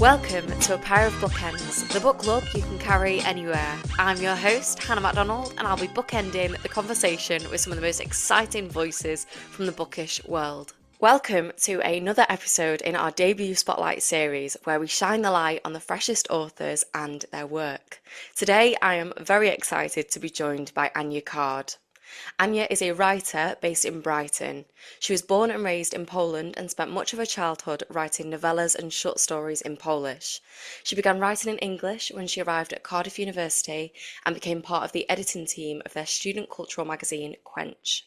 Welcome to A Pair of Bookends, the book club you can carry anywhere. I'm your host, Hannah MacDonald, and I'll be bookending the conversation with some of the most exciting voices from the bookish world. Welcome to another episode in our debut Spotlight series where we shine the light on the freshest authors and their work. Today I am very excited to be joined by Ania Card. Ania is a writer based in Brighton. She was born and raised in Poland and spent much of her childhood writing novellas and short stories in Polish. She began writing in English when she arrived at Cardiff University and became part of the editing team of their student cultural magazine Quench.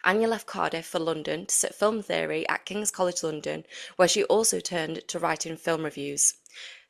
Ania left Cardiff for London to sit film theory at King's College London, where she also turned to writing film reviews.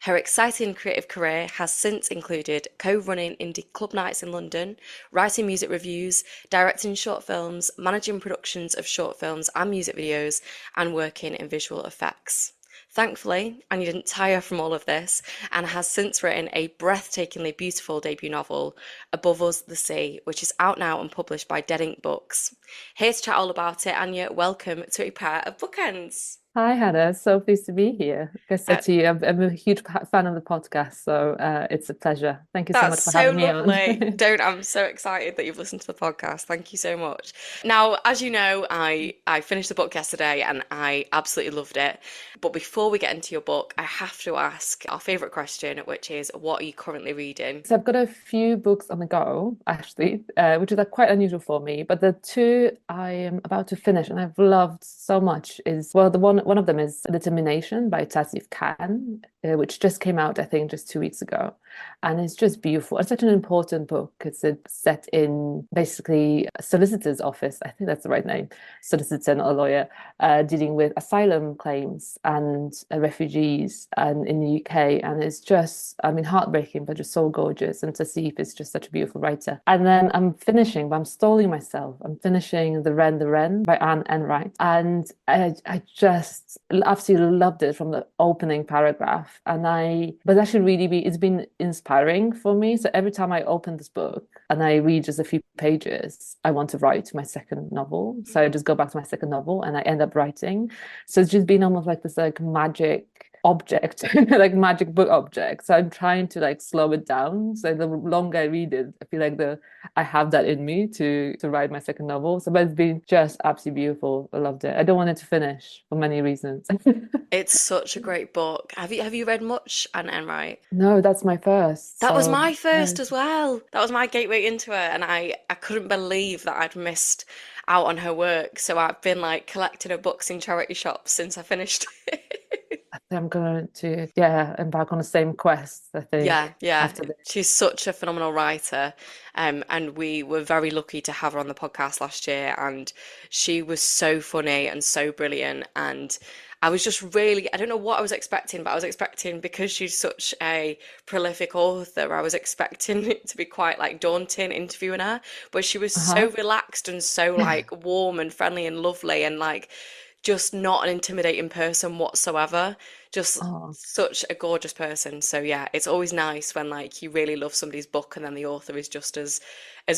Her exciting creative career has since included co-running indie club nights in London, writing music reviews, directing short films, managing productions of short films and music videos, and working in visual effects. Thankfully, Ania didn't tire from all of this and has since written a breathtakingly beautiful debut novel, Above Us the Sea, which is out now and published by Dead Ink Books. Here to chat all about it, Ania, welcome to A Pair of Bookends. Hi, Hannah. So pleased to be here. Like I said to you, I'm a huge fan of the podcast, so it's a pleasure. Thank you so much That's for so having me on. lovely. I'm so excited that you've listened to the podcast. Thank you so much. Now, as you know, I finished the book yesterday and I absolutely loved it. But before we get into your book, I have to ask our favourite question, which is, what are you currently reading? So I've got a few books on the go, actually, which is quite unusual for me. But the two I am about to finish and I've loved so much is, well, one of them is Determination by Tassif Khan, which just came out, I think, just 2 weeks ago. And it's just beautiful. It's such an important book. It's set in basically a solicitor's office. I think that's the right name. Solicitor, not a lawyer, dealing with asylum claims and refugees and in the UK. And it's just, I mean, heartbreaking, but just so gorgeous. And Tassif is just such a beautiful writer. And then I'm finishing, but I'm stalling myself. I'm finishing The Wren by Anne Enright. And I just absolutely loved it from the opening paragraph. But actually it's been inspiring for me. So every time I open this book and I read just a few pages, I want to write my second novel. So I just go back to my second novel and I end up writing. So it's just been almost like this magic object, like magic book object. So I'm trying to slow it down. So the longer I read it, I feel like I have that in me to write my second novel. So but it's been just absolutely beautiful. I loved it. I don't want it to finish for many reasons. It's such a great book. Have you read much Anne Enright? No, that's my first. That was So my first as well. That was my gateway into her, and I couldn't believe that I'd missed out on her work. So I've been collecting her books in charity shops since I finished it. I'm going to embark on the same quest, I think, Yeah. after this. She's such a phenomenal writer. And we were very lucky to have her on the podcast last year, and she was so funny and so brilliant. And I was just really, I don't know what I was expecting, but I was expecting, because she's such a prolific author, I was expecting it to be quite daunting interviewing her. But she was Uh-huh. so relaxed and so warm and friendly and lovely and just not an intimidating person whatsoever. Just Oh. such a gorgeous person. So yeah, it's always nice when you really love somebody's book and then the author is just as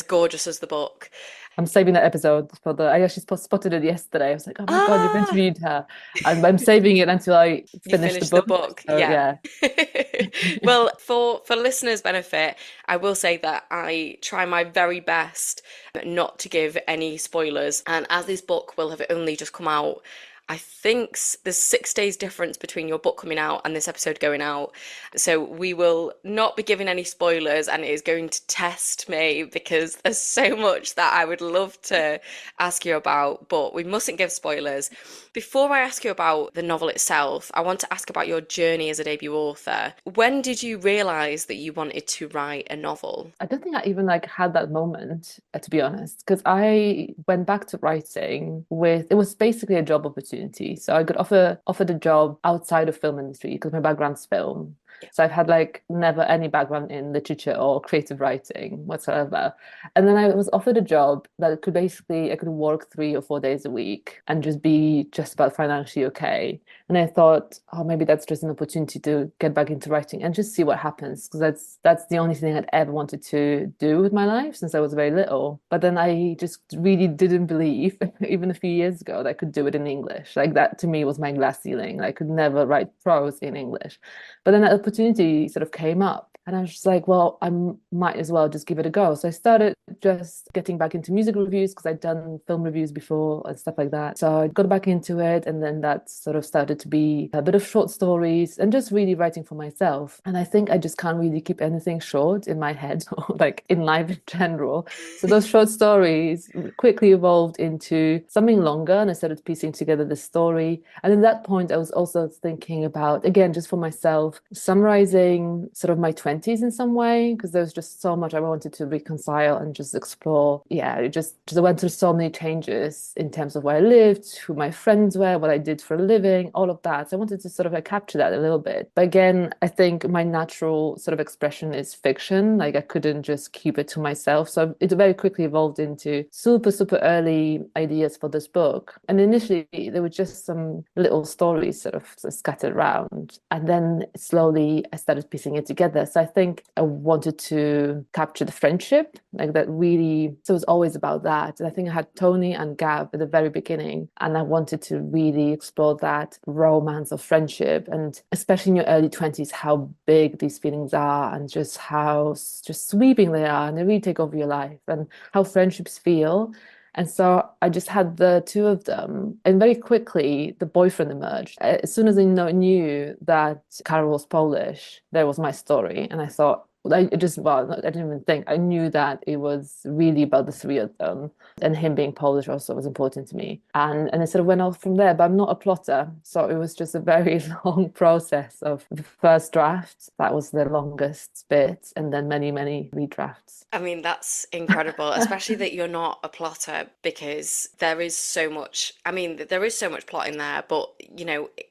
gorgeous as the book. I'm saving that episode I actually spotted it yesterday. I was like, oh my God, you've Ah, interviewed her. And I'm saving it until I you finish the finished the book. book. So Yeah. yeah. Well, for listeners' benefit, I will say that I try my very best not to give any spoilers. And as this book will have only just come out, I think there's 6 days difference between your book coming out and this episode going out. So we will not be giving any spoilers, and it is going to test me because there's so much that I would love to ask you about, but we mustn't give spoilers. Before I ask you about the novel itself, I want to ask about your journey as a debut author. When did you realise that you wanted to write a novel? I don't think I even had that moment, to be honest, because I went back to writing it was basically a job opportunity. So I got offered a job outside of film industry because my background's film. So I've had like never any background in literature or creative writing whatsoever. And then I was offered a job that could basically, I could work 3 or 4 days a week and just be just about financially okay. And I thought, oh, maybe that's just an opportunity to get back into writing and just see what happens. Because that's the only thing I'd ever wanted to do with my life since I was very little. But then I just really didn't believe, even a few years ago, that I could do it in English. Like that to me was my glass ceiling. I could never write prose in English. But then that opportunity sort of came up. And I was just like, well, I might as well just give it a go. So I started just getting back into music reviews because I'd done film reviews before and stuff like that. So I got back into it. And then that sort of started to be a bit of short stories and just really writing for myself. And I think I just can't really keep anything short in my head or like in life in general. So those short stories quickly evolved into something longer. And I started piecing together the story. And at that point, I was also thinking about, again, just for myself, summarizing sort of my 20s in some way, because there was just so much I wanted to reconcile and just explore. Yeah, it just went through so many changes in terms of where I lived, who my friends were, what I did for a living, all of that. So I wanted to sort of like capture that a little bit. But again, I think my natural sort of expression is fiction. Like I couldn't just keep it to myself. So it very quickly evolved into super, super early ideas for this book. And initially, there were just some little stories sort of scattered around. And then slowly I started piecing it together. So I think I wanted to capture the friendship, like that really. So it was always about that. And I think I had Tony and Gab at the very beginning. And I wanted to really explore that romance of friendship. And especially in your early 20s, how big these feelings are and just how just sweeping they are. And they really take over your life and how friendships feel. And so I just had the two of them. And very quickly, the boyfriend emerged. As soon as I knew that Carol was Polish, there was my story. And I thought, well, I didn't even think. I knew that it was really about the three of them. And him being Polish also was important to me. And it sort of went off from there. But I'm not a plotter. So it was just a very long process of the first draft. That was the longest bit. And then many, many redrafts. I mean, that's incredible, especially that you're not a plotter because there is so much. I mean, there is so much plot in there, but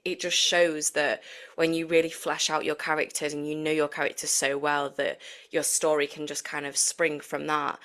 it just shows that when you really flesh out your characters and you know your characters so well that your story can just kind of spring from that.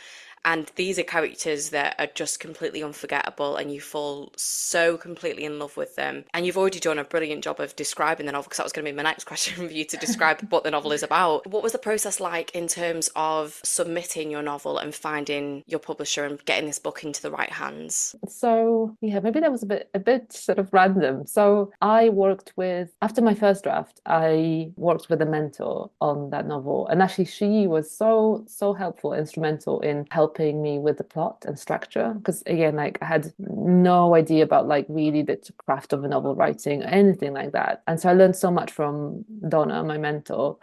And these are characters that are just completely unforgettable, and you fall so completely in love with them. And you've already done a brilliant job of describing the novel, because that was going to be my next question for you to describe what the novel is about. What was the process like in terms of submitting your novel and finding your publisher and getting this book into the right hands? So yeah, maybe that was a bit sort of random. So I worked with after my first draft, I worked with a mentor on that novel. And actually she was so helpful, instrumental in helping me with the plot and structure. Because again, like I had no idea about like really the craft of a novel writing or anything like that. And so I learned so much from Donna, my mentor.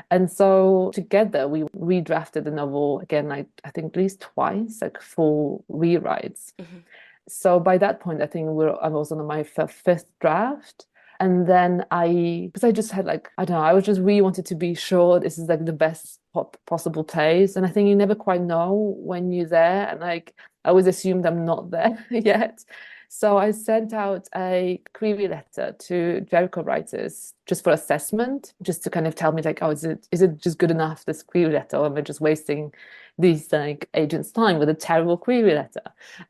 And so together we redrafted the novel again, like I think at least twice, like full rewrites. Mhm. So by that point, I think I was on my fifth draft. And then because I just had like, I don't know, I was just really wanted to be sure this is like the best possible place. And I think you never quite know when you're there. And like, I always assumed I'm not there yet. So I sent out a query letter to Jericho writers just for assessment, just to kind of tell me like, oh, is it just good enough, this query letter, or am I just wasting these like agents' time with a terrible query letter?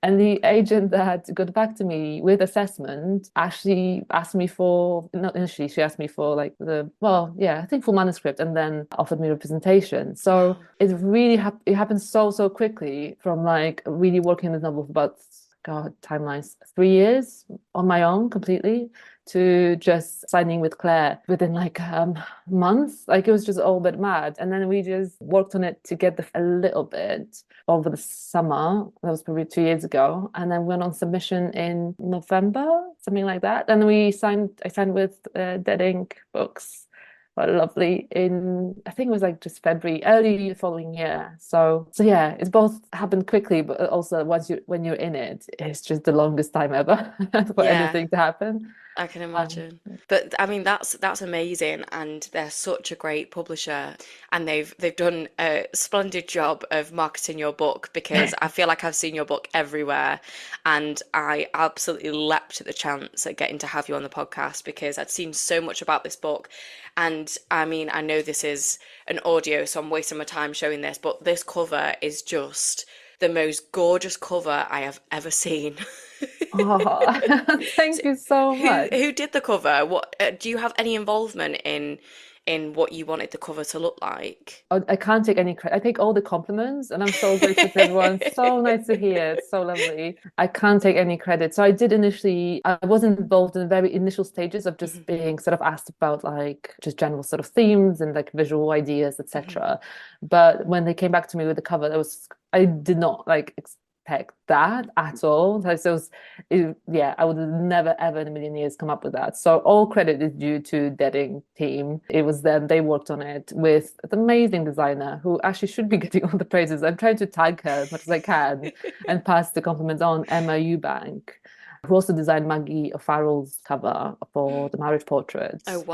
And the agent that got back to me with assessment actually asked me for, not initially, she asked me for like well, yeah, I think full manuscript, and then offered me representation. So Wow. it really it happened so quickly from like really working on the novel for about, God, timelines, 3 years on my own completely to just signing with Claire within like months. Like it was just all a bit mad. And then we just worked on it together a little bit over the summer. That was probably 2 years ago. And then went on submission in November, something like that. And I signed with Dead Ink Books. Quite lovely in, I think it was like just February, early the following year. So yeah, it's both happened quickly, but also when you're in it, it's just the longest time ever for Yeah. anything to happen. I can Um, imagine. But I mean that's amazing and they're such a great publisher and they've done a splendid job of marketing your book because I feel like I've seen your book everywhere and I absolutely leapt at the chance at getting to have you on the podcast because I'd seen so much about this book and I mean I know this is an audio so I'm wasting my time showing this but this cover is just the most gorgeous cover I have ever seen. oh, So thank you so who much. who did the cover? What do you have any involvement in what you wanted the cover to look like? I can't take any credit. I take all the compliments, and I'm so grateful to everyone. So nice to hear. It's so lovely. I can't take any credit. So I did initially, I was involved in the very initial stages of just Mhm, being sort of asked about like just general sort of themes and like visual ideas, mhm. etc. But when they came back to me with the cover, that was I did not like expect that at all. So yeah, I would have never ever in a million years come up with that. So all credit is due to Deading team. It was them. They worked on it with an amazing designer who actually should be getting all the praises. I'm trying to tag her as much as I can and pass the compliments on, Emma Eubank, who also designed Maggie O'Farrell's cover for the marriage Oh portraits.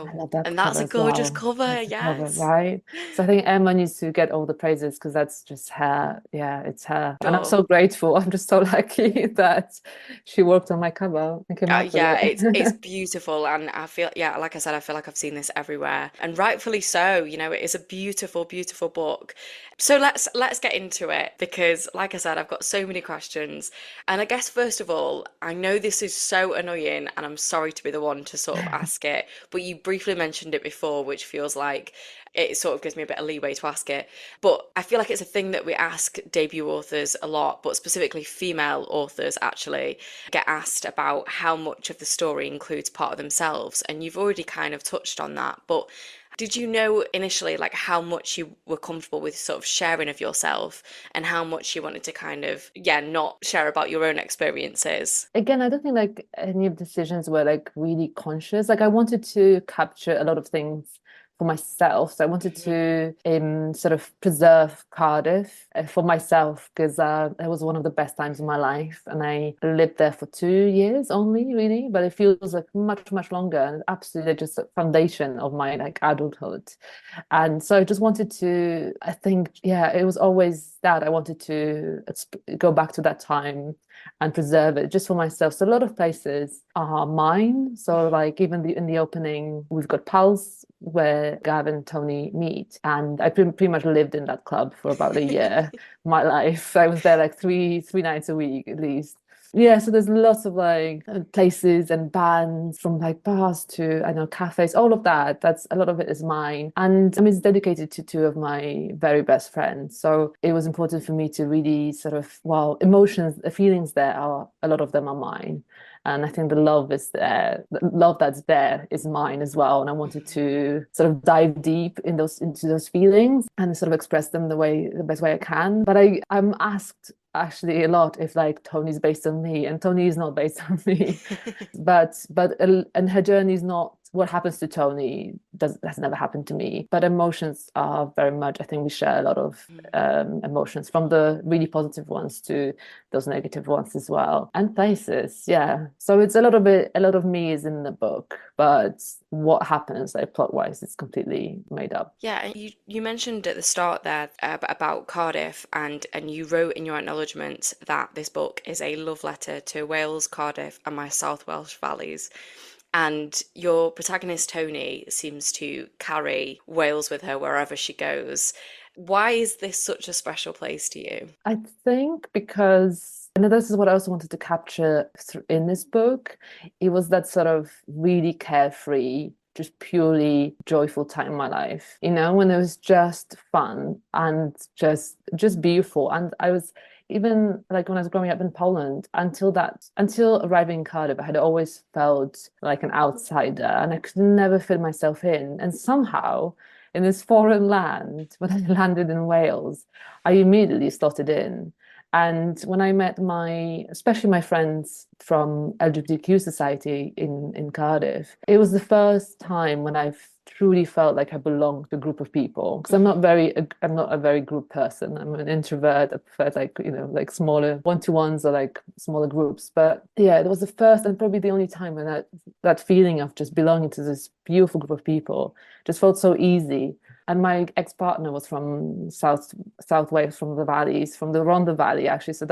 I wow. love that And cover that's a as gorgeous well. cover, That's the cover, yes. right? So I think Emma needs to get all the praises because that's just her. Yeah, it's her. And I'm Sure. so grateful. I'm just so lucky that she worked on my cover and came up with Yeah, it's it. beautiful, and I feel yeah, like I said, I feel like I've seen this everywhere, and rightfully so. You know, it is a beautiful, beautiful book. So let's get into it because, like I said, I've got so many questions, and I guess first of all, I know this is so annoying, and I'm sorry to be the one to sort of ask it, but you briefly mentioned it before, which feels like it sort of gives me a bit of leeway to ask it. But I feel like it's a thing that we ask debut authors a lot, but specifically female authors actually get asked about how much of the story includes part of themselves. And you've already kind of touched on that. But did you know initially like how much you were comfortable with sort of sharing of yourself and how much you wanted to kind of, yeah, not share about your own experiences? Again, I don't think like any of the decisions were like really conscious. Like I wanted to capture a lot of things for myself. So I wanted Mhm. to sort of preserve Cardiff for myself because it was one of the best times of my life. And I lived there for 2 years only, really, but it feels like much, much longer and absolutely just a foundation of my like adulthood. And so I just wanted to, I think, yeah, it was always that I wanted to go back to that time and preserve it just for myself. So a lot of places are mine. So like even in the opening, we've got Pulse where Gav and Tony meet. And I pretty much lived in that club for about a year, my life. I was there like three nights a week at least. Yeah, so there's lots of like places and bands from like bars to I know cafes, all of that. That's a lot of it is mine. And I mean it's dedicated to two of my very best friends. So it was important for me to really sort of well, emotions, the feelings there are a lot of them are mine. And I think the love is there. The love that's there is mine as well. And I wanted to sort of dive deep in those into those feelings and sort of express them the best way I can. But I'm asked actually a lot if like Tony's based on me, and Tony is not based on me. But and her journey is not what happens to Tony does has never happened to me. But emotions are very much, I think we share a lot of emotions from the really positive ones to those negative ones as well. And places, yeah. So it's a lot of me is in the book, but what happens like plot wise is completely made up. Yeah, and you mentioned at the start there about Cardiff, and you wrote in your acknowledgements that this book is a love letter to Wales, Cardiff, and my South Welsh valleys. And your protagonist Tony seems to carry Wales with her wherever she goes. Why is this such a special place to you? I think because, and this is what I also wanted to capture in this book, it was that sort of really carefree, just purely joyful time in my life, when it was just fun and just beautiful. And I was even like when I was growing up in Poland, until arriving in Cardiff, I had always felt like an outsider and I could never fit myself in. And somehow in this foreign land, when I landed in Wales, I immediately slotted in. And when I met especially my friends from LGBTQ society in Cardiff, it was the first time when I've truly felt like I belong to a group of people. Because I'm not a very group person. I'm an introvert. I prefer like, like smaller one-to-ones or like smaller groups. But yeah, it was the first and probably the only time when that feeling of just belonging to this beautiful group of people just felt so easy. And my ex-partner was from South Wales, from the valleys, from the Rhondda Valley, actually. So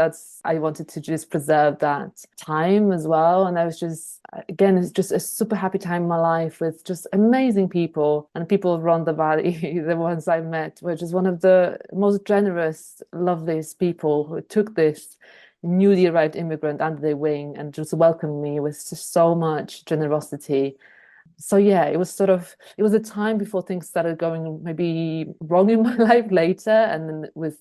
I wanted to just preserve that time as well. And I was just, again, it's just a super happy time in my life with just amazing people. And people of Rhondda Valley, the ones I met, were just one of the most generous, loveliest people who took this newly arrived immigrant under their wing and just welcomed me with just so much generosity. So yeah, it was a time before things started going maybe wrong in my life later, and then with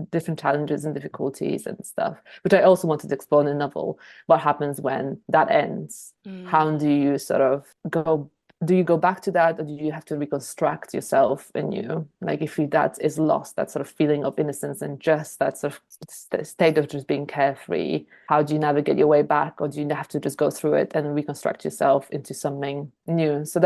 different challenges and difficulties and stuff, which I also wanted to explore in the novel. What happens when that ends? How do you sort of go do you go back to that, or do you have to reconstruct yourself anew? Like if that is lost, that sort of feeling of innocence and just that sort of state of just being carefree, how do you navigate your way back, or do you have to just go through it and reconstruct yourself into something new? So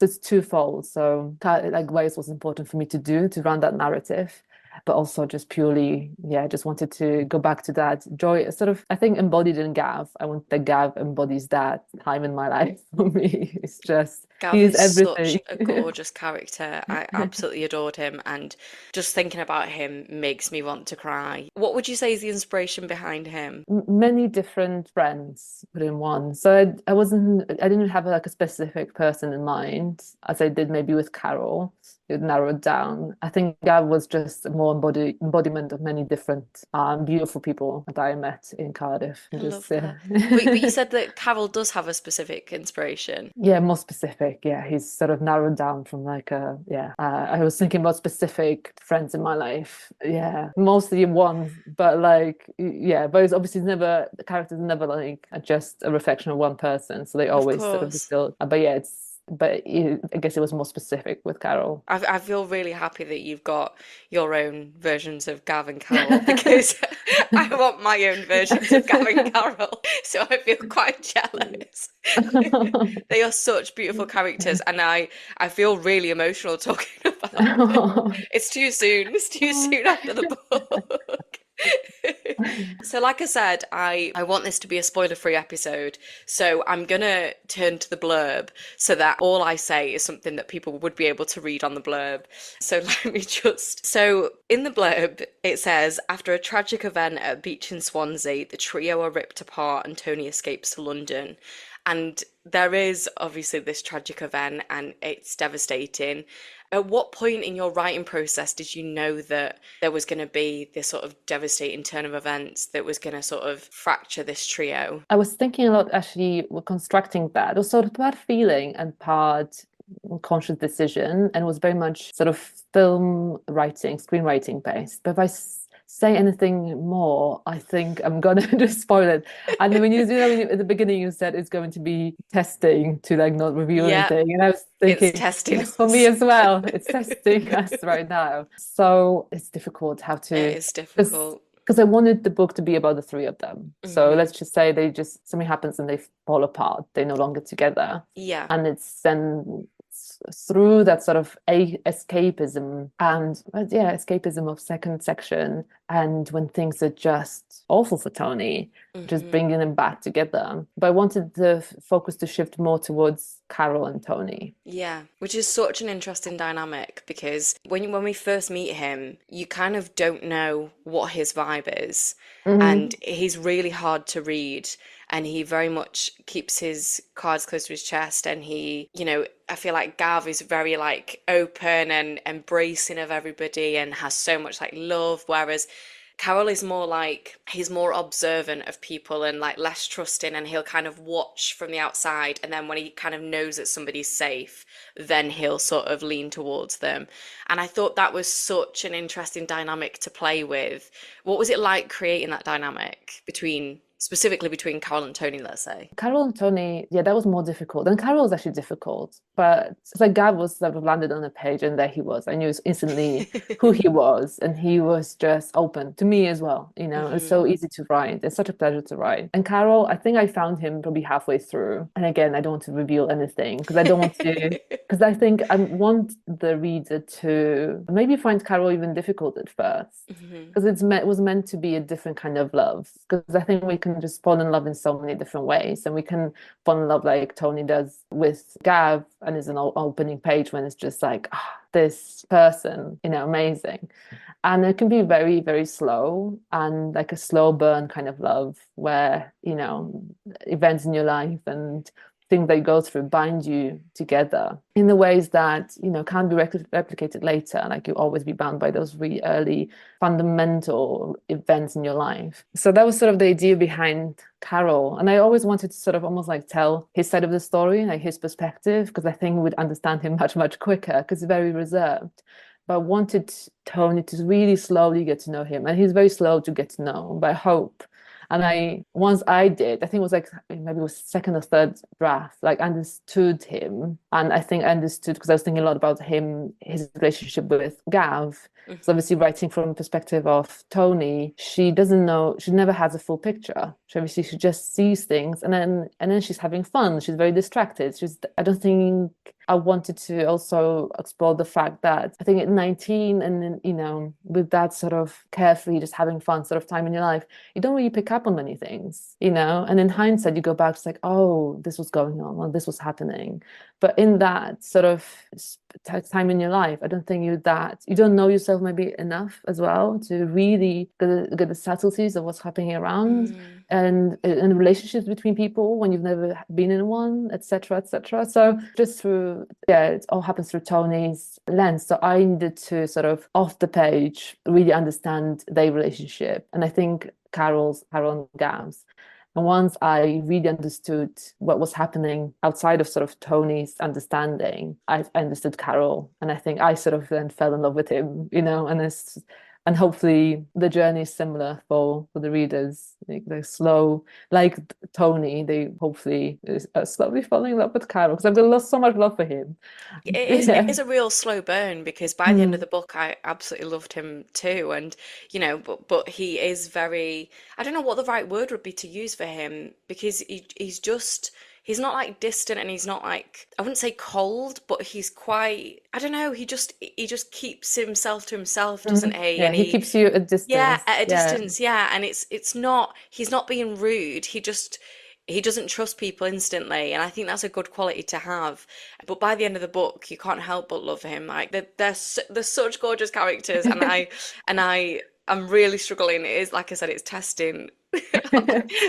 it's twofold. So like Wales was important for me to run that narrative, but also just purely, yeah, I just wanted to go back to that joy, sort of, I think, embodied in Gav. I want that Gav embodies that time in my life for me. It's just, Gav he's is such everything. a gorgeous character. I absolutely adored him, and just thinking about him makes me want to cry. What would you say is the inspiration behind him? Many different friends put in one. So I didn't have like a specific person in mind, as I did maybe with Carol. It narrowed down. I think Gav was just a more embodiment of many different beautiful people that I met in Cardiff. I Just love that. But you said that Carol does have a specific inspiration. yeah, more specific. Yeah, he's sort of narrowed down from like a yeah. I was thinking about specific friends in my life. Yeah, mostly one, but like yeah, but it's obviously never the characters are never like just a reflection of one person, so they Of always sort of course. distill. But yeah, I guess it was more specific with Carol. I feel really happy that you've got your own versions of Gav and Carol because I want my own versions of Gav and Carol. So I feel quite jealous. They are such beautiful characters, and I feel really emotional talking about them. It's too soon. It's too soon after the book. So, like I said, I want this to be a spoiler-free episode. So I'm gonna turn to the blurb so that all I say is something that people would be able to read on the blurb. So let me just. So in the blurb, it says, after a tragic event at a beach in Swansea, the trio are ripped apart and Tony escapes to London. And there is obviously this tragic event and it's devastating. At what point in your writing process did you know that there was going to be this sort of devastating turn of events that was going to sort of fracture this trio? I was thinking a lot actually with constructing that. It was sort of part feeling and part conscious decision, and was very much sort of film writing, screenwriting based. But if say anything more, I think I'm gonna just spoil it. And when at the beginning you said it's going to be testing to like not reveal Yeah, anything, and I was it's thinking, testing yes, for me us. as well, it's testing us right now. So it's difficult how It to is difficult. because I wanted the book to be about the three of them. So Hmm. let's just say something happens and they fall apart. They're no longer together. Yeah. And it's then through that sort of escapism and yeah, escapism of second section. And when things are just awful for Tony, just Hmm. bringing them back together. But I wanted the focus to shift more towards Carol and Tony. Yeah, which is such an interesting dynamic because when we first meet him, you kind of don't know what his vibe is, Hmm. and he's really hard to read, and he very much keeps his cards close to his chest, and I feel like Gav is very like open and embracing of everybody and has so much like love, whereas Carol is more like he's more observant of people and like less trusting, and he'll kind of watch from the outside, and then when he kind of knows that somebody's safe, then he'll sort of lean towards them. And I thought that was such an interesting dynamic to play with. What was it like creating that dynamic between specifically between Carol and Tony, let's say. Carol and Tony, yeah, that was more difficult. And Carol was actually difficult, but it's like Gav was sort of landed on the page, and there he was. I knew instantly who he was, and he was just open to me as well. You know, it's Hmm. so easy to write. It's such a pleasure to write. And Carol, I think I found him probably halfway through. And again, I don't want to reveal anything because I don't want to, because I think I want the reader to maybe find Carol even difficult at first Hmm. because it was meant to be a different kind of love. Because I think we can just fall in love in so many different ways, and we can fall in love like Tony does with Gav, and is an opening page when it's just like, ah, this person, you know, amazing. And it can be very, very slow and like a slow burn kind of love where, you know, events in your life and things they go through bind you together in the ways that, you know, can't be replicated later. Like you'll always be bound by those really early fundamental events in your life. So that was sort of the idea behind Carol. And I always wanted to sort of almost like tell his side of the story, like his perspective, because I think we'd understand him much, much quicker because he's very reserved. But I wanted Tony to really slowly get to know him. And he's very slow to get to know, but I hope. And once I did, I think it was like maybe it was second or third draft, like understood him. And I think I understood because I was thinking a lot about him, his relationship with Gav. So Hmm. obviously writing from the perspective of Tony, she doesn't know, she never has a full picture. She just sees things and then she's having fun. She's very distracted. I don't think I wanted to also explore the fact that I think at 19 and then, you know, with that sort of carefree, just having fun sort of time in your life, you don't really pick up on many things, you know? And in hindsight, you go back, it's like, oh, this was going on, or this was happening. But in that sort of time in your life, I don't think you don't know yourself maybe enough as well to really get the subtleties of what's happening around Mm. and relationships between people when you've never been in one, etc., etc. So just through, yeah, it all happens through Tony's lens. So I needed to sort of off the page really understand their relationship, and I think Carol and Gav's. And once I really understood what was happening outside of sort of Tony's understanding, I understood Carol. And I think I sort of then fell in love with him, you know, and hopefully the journey is similar for the readers. Like they're slow, like Tony, they hopefully are slowly falling in love with Carol because I've got so much love for him. It Yeah. is a real slow burn because by the end of Mm, the book I absolutely loved him too, and you know, but he is very, I don't know what the right word would be to use for him because he's just, he's not like distant and he's not like, I wouldn't say cold, but he's quite, I don't know, he just keeps himself to himself, doesn't he? yeah, And he he, keeps you at yeah, distance. at a Yeah. distance, yeah, and it's not, he's not being rude. He doesn't trust people instantly, and I think that's a good quality to have. But by the end of the book, you can't help but love him. Like they're such gorgeous characters, I'm really struggling. It is, like I said, it's testing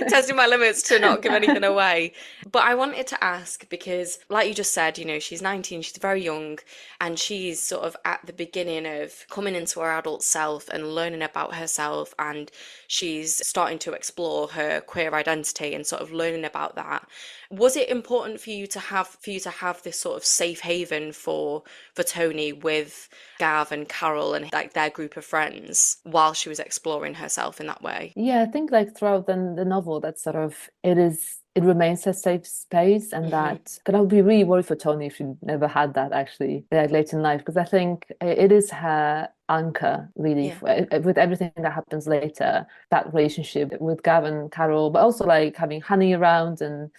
testing my limits to not give anything away. But I wanted to ask because, like you just said, you know, she's 19, she's very young, and she's sort of at the beginning of coming into her adult self and learning about herself, and she's starting to explore her queer identity and sort of learning about that. Was it important for you to have this sort of safe haven for Tony with Gav and Carol and like their group of friends while she was exploring herself in that way? Yeah, I think like throughout the novel that sort of it remains a safe space, and Hmm. that but I would be really worried for Tony if she never had that actually like later in life, because I think it is her anchor really Yeah. with everything that happens later, that relationship with Gavin, Carol, but also like having Honey around and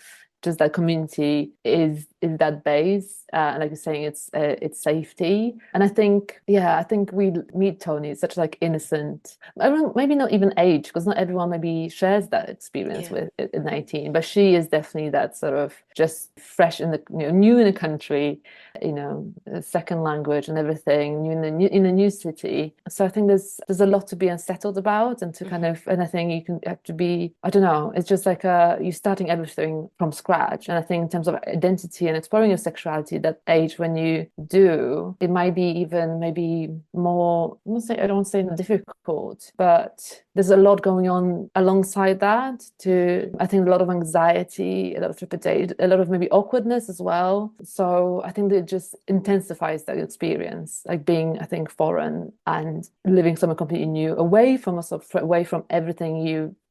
just that community is that base, and like you're saying, it's safety. And I think, yeah, I think we meet Tony, it's such like innocent, I don't, maybe not even age, because not everyone maybe shares that experience Yeah. with at 19, but she is definitely that sort of just fresh in the, you know, new in the country, you know, a second language and everything, new in a new city. So I think there's a lot to be unsettled about, and to kind Hmm. of, and I think you can have to be, I don't know, it's just like you're starting everything from scratch. And I think in terms of identity and exploring your sexuality, that age when you do, it might be even maybe more, I don't want to say difficult, but there's a lot going on alongside that Hmm. to, I think, a lot of anxiety, a lot of trepidation, a lot of maybe awkwardness as well. So I think that it just intensifies that experience, like being, I think, foreign and living somewhere completely new, away from us, away from everything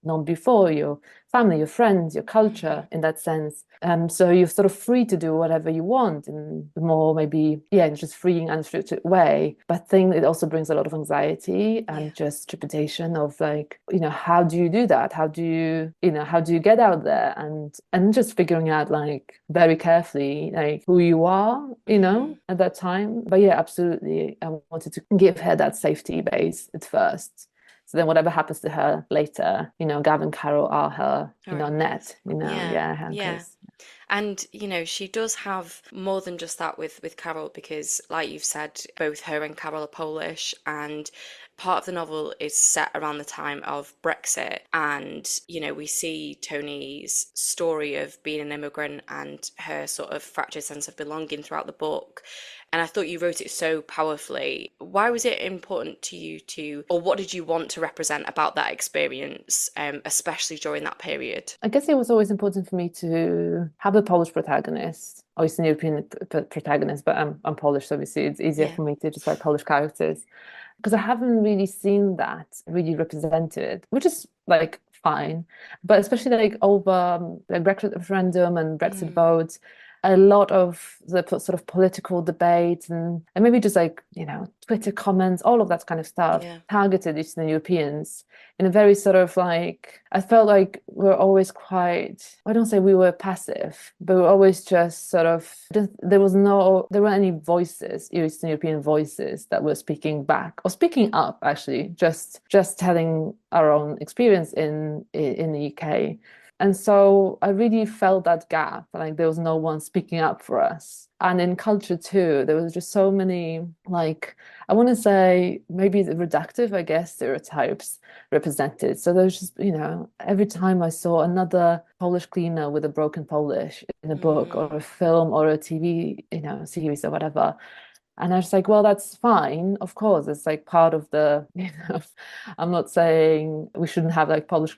known before, your family, your friends, your culture in that sense. So you're sort of free to do whatever you want in the more maybe, yeah, just freeing, unrestricted way. But I think it also brings a lot of anxiety Yeah. and just trepidation of like, how do you do that? How do you get out there and just figuring out like very carefully like who you are, at that time. But yeah, absolutely. I wanted to give her that safety base at first. So then whatever happens to her later, Gav and Carol are her, Her anchors. net, Yeah. yeah, her Yeah. anchors. And she does have more than just that with Carol, because like you've said, both her and Carol are Polish, and part of the novel is set around the time of Brexit. And we see Tony's story of being an immigrant and her sort of fractured sense of belonging throughout the book. And I thought you wrote it so powerfully. Why was it important to you or what did you want to represent about that experience, especially during that period? I guess it was always important for me to have a Polish protagonist, or Eastern European protagonist, but I'm Polish, so obviously it's easier Yeah. for me to just write Polish characters because I haven't really seen that really represented, which is like fine. But especially like over the Brexit referendum and Brexit Mm, votes, a lot of the sort of political debate and maybe just like, Twitter comments, all of that kind of stuff yeah. targeted Eastern Europeans in a very sort of like, I felt like we're always quite, I don't say we were passive, but we're always just sort of, there weren't any voices, Eastern European voices that were speaking back or speaking up, actually, just telling our own experience in the UK. And so I really felt that gap, like there was no one speaking up for us. And in culture too, there was just so many, like, I want to say maybe the reductive, I guess, stereotypes represented. So there's just, every time I saw another Polish cleaner with a broken Polish in a book or Mm, a film or a TV, series or whatever, and I was like, well, that's fine. Of course, it's like part of the, I'm not saying we shouldn't have like Polish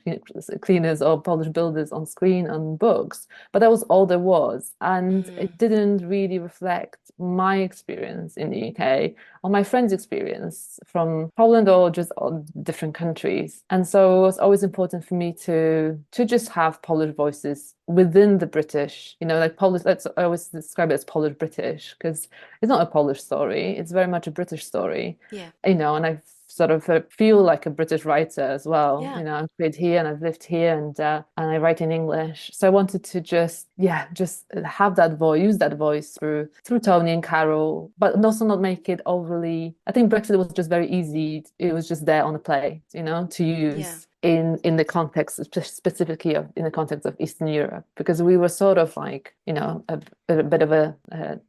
cleaners or Polish builders on screen on books, but that was all there was. And mm, it didn't really reflect my experience in the UK or my friends' experience from Poland or just all different countries. And so it was always important for me to just have Polish voices within the British, like Polish, I always describe it as Polish British because it's not a Polish story. It's very much a British story, yeah. and I sort of feel like a British writer as well. Yeah. I'm bred here and I've lived here and I write in English. So I wanted to just have that voice, use that voice through Tony and Carol, but also not make it overly. I think Brexit was just very easy. It was just there on the plate, to Yeah. use in the context specifically in the context of Eastern Europe because we were sort of like a bit of a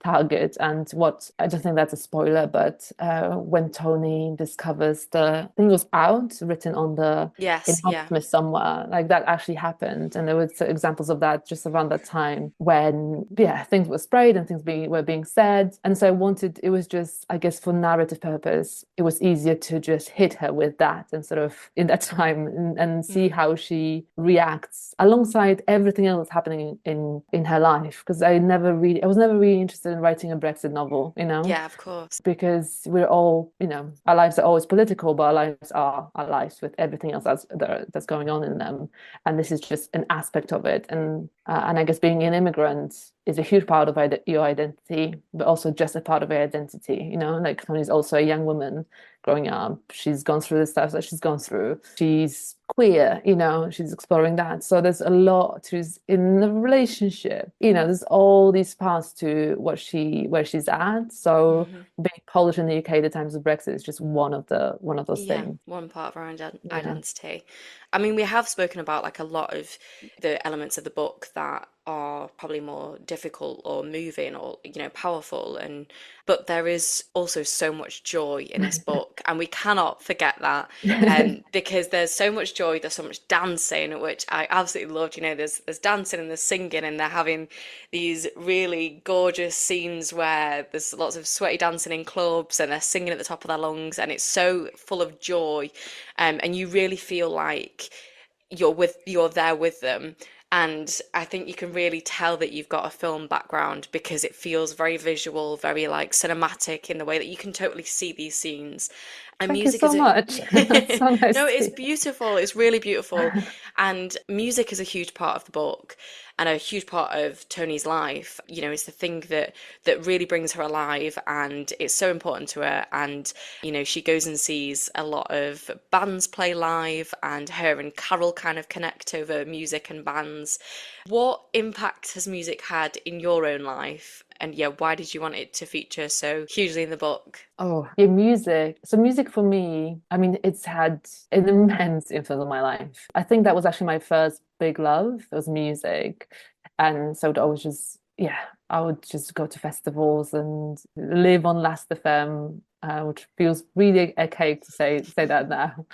target. And what I don't think that's a spoiler, but when Tony discovers I think it was out written on in Yes. Yeah. Hammersmith somewhere, like that actually happened, and there were examples of that just around that time when things were sprayed and were being said, and so it was just, I guess, for narrative purpose, it was easier to just hit her with that and sort of in that time and see Mm, how she reacts alongside everything else happening in her life because I was never really interested in writing a Brexit novel, yeah. Of course. because we're all, our lives are always political, but our lives are our lives with everything else that's going on in them. And this is just an aspect of it. And I guess being an immigrant is a huge part of your identity, but also just a part of your identity. Like Tony's also a young woman growing up. She's gone through the stuff that she's gone through. She's queer, she's exploring that. So there's a lot in the relationship. There's all these paths to where she's at. So Hmm. being Polish in the UK at the times of Brexit is just one of those Yeah, things. one part of our Yeah. identity. I mean, we have spoken about like a lot of the elements of the book that are probably more difficult or moving or powerful, and but there is also so much joy in this book, and we cannot forget that, because there's so much joy, there's so much dancing, which I absolutely loved. There's dancing and there's singing, and they're having these really gorgeous scenes where there's lots of sweaty dancing in clubs and they're singing at the top of their lungs, and it's so full of joy, and you really feel like you're there with them. And I think you can really tell that you've got a film background because it feels very visual, very like cinematic in the way that you can totally see these scenes. And Thank you music so is much. That's a so nice no, to it's hear. beautiful. It's really beautiful. And music is a huge part of the book and a huge part of Tony's life. You know, it's the thing that really brings her alive and it's so important to her. And, you know, she goes and sees a lot of bands play live and her and Carol kind of connect over music and bands. What impact has music had in your own life? And yeah, why did you want it to feature so hugely in the book? Oh, yeah, music. So music for me, I mean, it's had an immense influence on my life. I think that was actually my first big love, was music. And so I was just, yeah, I would just go to festivals and live on Last FM, which feels really archaic to say that now.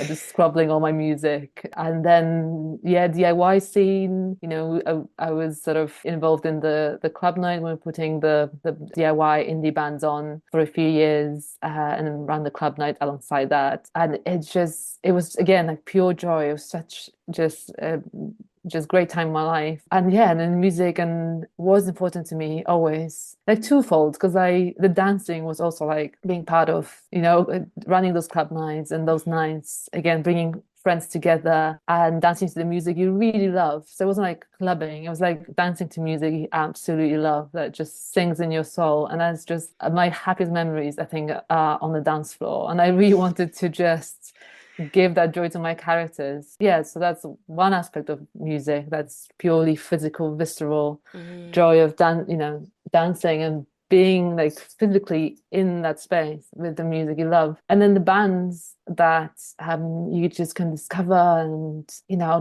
Just scrubbling all my music. And then, yeah, DIY scene, I was sort of involved in the club night when we were putting the DIY indie bands on for a few years, and then ran the club night alongside that. And it was again like pure joy. It was such just great time in my life. And yeah, and then music and was important to me always, like twofold, because the dancing was also like being part of, running those club nights and those nights, again, bringing friends together and dancing to the music you really love. So it wasn't like clubbing, it was like dancing to music you absolutely love that just sings in your soul. And that's just my happiest memories, I think, are on the dance floor. And I really wanted to just give that joy to my characters. Yeah, so that's one aspect of music that's purely physical, visceral Mm. joy of dancing and being like physically in that space with the music you love. And then the bands that you just can discover and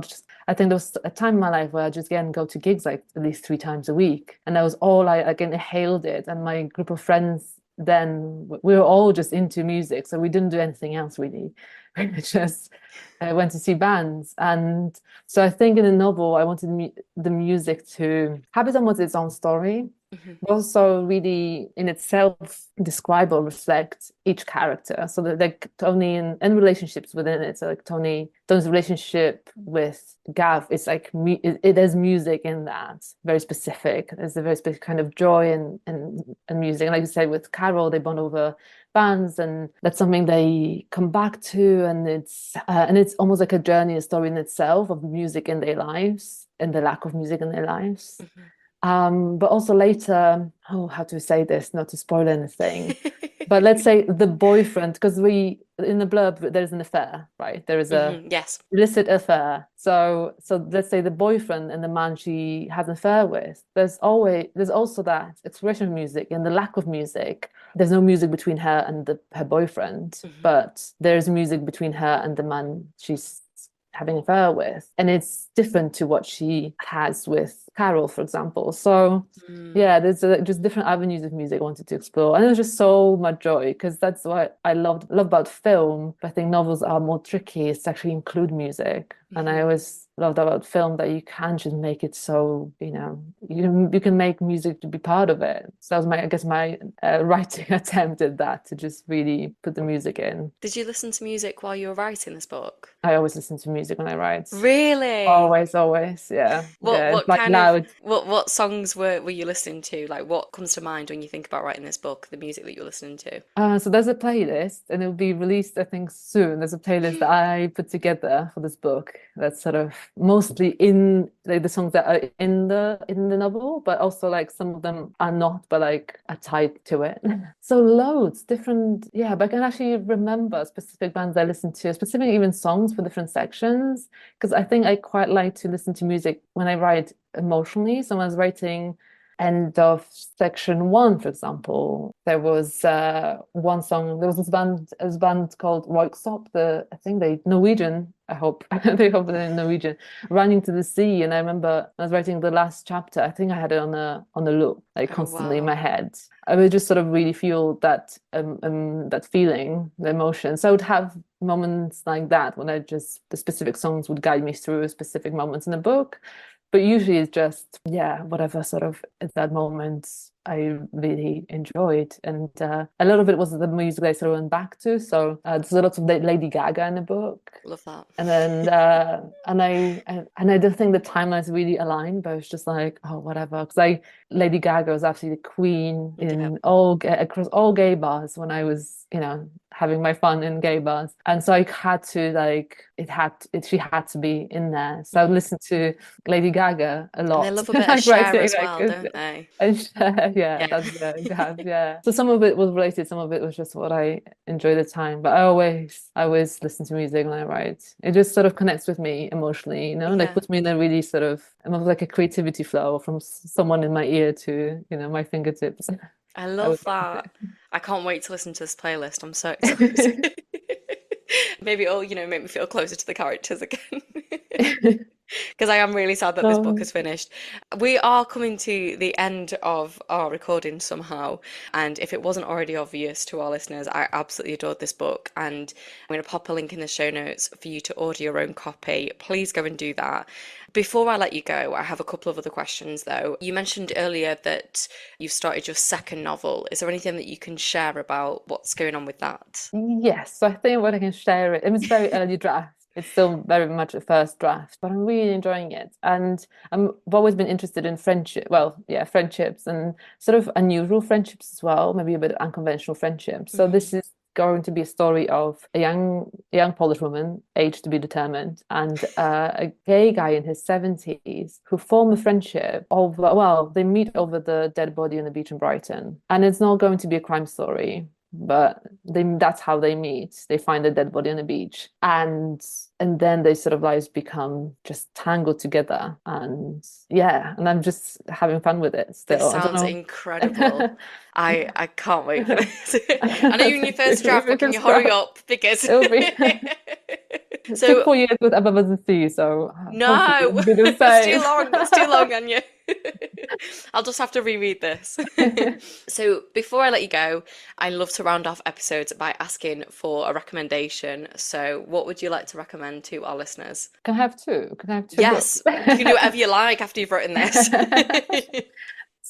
just I think there was a time in my life where I just again go to gigs like at least 3 times a week. And that was all I again inhaled it. And my group of friends then we were all just into music. So we didn't do anything else really. We just went to see bands. And so I think in the novel, I wanted the music to have it almost its own story, Mhm. but also really in itself describe or reflect each character. So that like Tony and relationships within it. So like Tony's relationship with Gav, it's like it has music in that, very specific. There's a very specific kind of joy and music. And like you said, with Carol, they bond over bands, and that's something they come back to, and it's almost like a journey, a story in itself of music in their lives and the lack of music in their lives. Mhm. But also later, oh, how to say this, not to spoil anything, but let's say the boyfriend, because we in the blurb there's an affair, right? There is a Yes. illicit affair. So let's say the boyfriend and the man she has an affair with. There's also that expression of music and the lack of music. There's no music between her and her boyfriend, Mhm. but there's music between her and the man she's having an affair with. And it's different to what she has with Carol, for example. So Mm. yeah, there's just different avenues of music I wanted to explore. And it was just so much joy because that's what I love about film. But I think novels are more tricky is to actually include music. And I Mhm. always loved about film that you can just make it so, you can make music to be part of it. So that was I guess my writing attempt at that, to just really put the music in. Did you listen to music while you were writing this book? I always listen to music when I write. Really? Always, always. Yeah. What Yeah. It's what like kind of loud. what songs were you listening to? Like what comes to mind when you think about writing this book, the music that you're listening to? So there's a playlist and it'll be released, I think, soon. There's a playlist that I put together for this book that's sort of mostly in like the songs that are in the novel, but also like some of them are not, but like are tied to it. So loads, different, yeah, but I can actually remember specific bands I listened to, specific even songs for different sections, because I think I quite like to listen to music when I write emotionally. So when I was writing end of section one, for example, there was one song. There was this band called Royksopp. I think they Norwegian. I hope they hope they're Norwegian. Running to the sea, and I remember I was writing the last chapter. I think I had it on a loop, like Oh constantly in wow. my head. I would just sort of really feel that feeling, the emotion. So I would have moments like that when the specific songs would guide me through specific moments in the book. But usually it's just, yeah, whatever sort of at that moment I really enjoyed. And a lot of it was the music I sort of went back to. So there's a lot of Lady Gaga in the book. Love that. And then I don't think the timelines really aligned, but it's just like, oh, whatever. Because Lady Gaga was absolutely the queen Yeah. across all gay bars when I was, having my fun in gay bars. And so I had to like she had to be in there. So I would Mm. listen to Lady Gaga a And they lot. love a bit of Like Cher writing as like well, don't they? and yeah, Yeah. that's yeah. So some of it was related, some of it was just what I enjoyed at the time. But I always listen to music when I write. It just sort of connects with me emotionally, like Yeah. puts me in a really sort of almost like a creativity flow from someone in my ear to, my fingertips. I I would love that. say. I can't wait to listen to this playlist. I'm so excited. Maybe it'll, make me feel closer to the characters again. Because I am really sad that this book Oh, is finished. We are coming to the end of our recording somehow, and if it wasn't already obvious to our listeners, I absolutely adored this book, and I'm going to pop a link in the show notes for you to order your own copy. Please go and do that. Before I let you go, I have a couple of other questions though. You mentioned earlier that you've started your second novel. Is there anything that you can share about what's going on with that? yes. So I think what I can share it's very early draft. It's still very much a first draft, but I'm really enjoying it. And I've always been interested in friendship. Well, yeah, friendships and sort of unusual friendships as well, maybe a bit of unconventional friendships. So Mm. this is going to be a story of a young Polish woman, age to be determined, and a gay guy in his 70s who form a friendship over, well, they meet over the dead body on the beach in Brighton. And it's not going to be a crime story, but that's how they meet. They find a dead body on the beach, and then they sort of like become just tangled together. And yeah, and I'm just having fun with it This still. I don't sounds know. incredible. I can't wait for Yeah. this. I know you're in your first draft, but can you Fingers hurry crossed. up? Because It'll be it took so 4 years with Above the Sea, so hopefully no, it'll be the that's too same. long. That's too long, Anya. I'll just have to reread this. So before I let you go, I love to round off episodes by asking for a recommendation. So what would you like to recommend to our listeners? Can I have two? Can I have two books? Yes, you can do whatever you like after you've written this.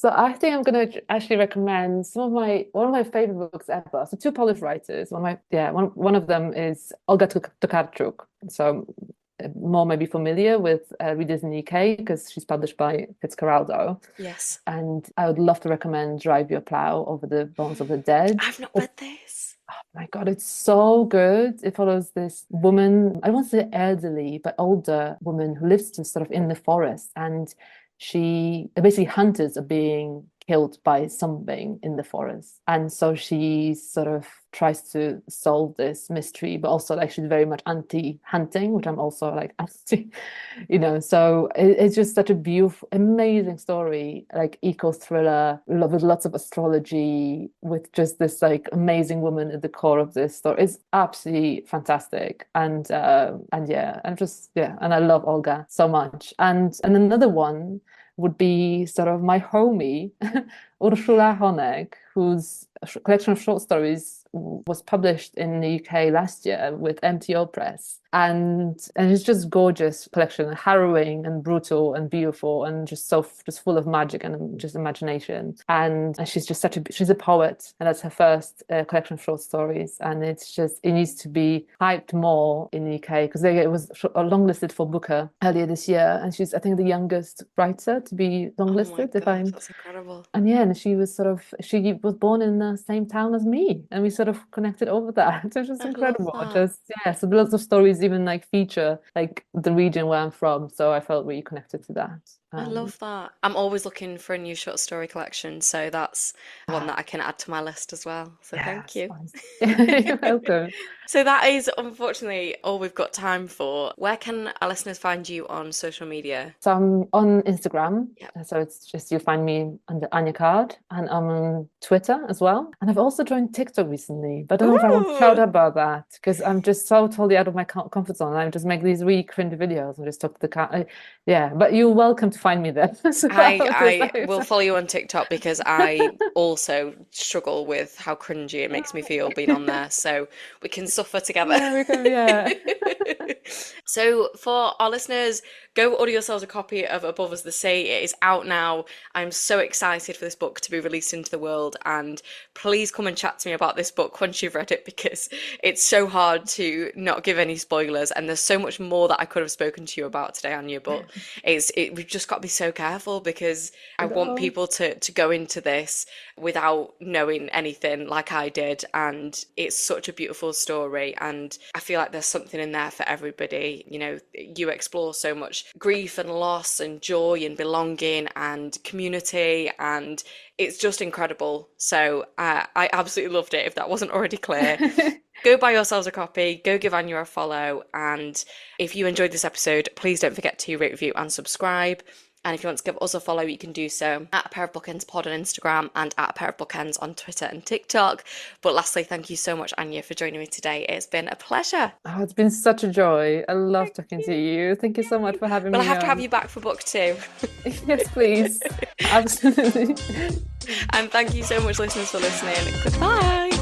So I think I'm going to actually recommend one of my favorite books ever. So two Polish writers. One of them is Olga Tokarczuk. So more maybe familiar with readers in the UK because she's published by Fitzcarraldo. Yes. And I would love to recommend Drive Your Plough Over the Bones of the Dead. I've not read this. My God, it's so good. It follows this woman, I won't say elderly, but older woman who lives just sort of in the forest. And she basically hunters are being killed by something in the forest. And so she sort of tries to solve this mystery, but also like she's very much anti-hunting, which I'm also like anti, so it's just such a beautiful, amazing story, like eco thriller with lots of astrology, with just this like amazing woman at the core of this story. It's absolutely fantastic. And yeah, and I love Olga so much. And another one would be sort of my homie, Ursula Honek, whose collection of short stories was published in the UK last year with MTO Press. And it's just gorgeous collection, harrowing and brutal and beautiful and just full of magic and just imagination. And she's just she's a poet, and that's her first collection of short stories. And it needs to be hyped more in the UK because it was longlisted for Booker earlier this year. And she's, I think, the youngest writer to be Oh my longlisted, if God, I'm that's incredible. and yeah, and she was born in the same town as me, and we sort of connected over that. So it's just I love incredible. that. Just yeah, so lots of stories even like feature like the region where I'm from. So I felt really connected to that. I Um, love that. I'm always looking for a new short story collection, so that's one ah, that I can add to my list as well. So thank yes, you. you're welcome. So that is unfortunately all we've got time for. Where can our listeners find you on social media? So I'm on Instagram. Yep. So it's just you'll find me under Ania Card, and I'm on Twitter as well. And I've also joined TikTok recently, but I don't know if I want to shout Ooh. about that because I'm just so totally out of my comfort zone. I just make these really cringe videos and just talk to the cat. Yeah, but you're welcome to find me there as well. I will follow you on TikTok because I also struggle with how cringy it makes me feel being on there. So we can suffer together. Yeah, we can, yeah. So, for our listeners, go order yourselves a copy of Above Us the Sea. It is out now. I'm so excited for this book to be released into the world, and please come and chat to me about this book once you've read it because it's so hard to not give any spoilers, and there's so much more that I could have spoken to you about today, Anya. But we've just got to be so careful because I want No. people to go into this without knowing anything like I did, and it's such a beautiful story, and I feel like there's something in there for everybody. You know, you explore so much grief and loss and joy and belonging and community, and it's just incredible. So I absolutely loved it, if that wasn't already clear. Go buy yourselves a copy, go give Anya a follow, and if you enjoyed this episode, please don't forget to rate, review, and subscribe. And if you want to give us a follow, you can do so at A Pair of Bookends Pod on Instagram and at A Pair of Bookends on Twitter and TikTok. But lastly, thank you so much, Anya, for joining me today. It's been a pleasure. Oh, it's been such a joy. I love Thank talking to you. you. Thank you so much Yay. for having Well, I me have to have on. you back for book two. Yes, please. Absolutely. And thank you so much, listeners, for listening. Goodbye.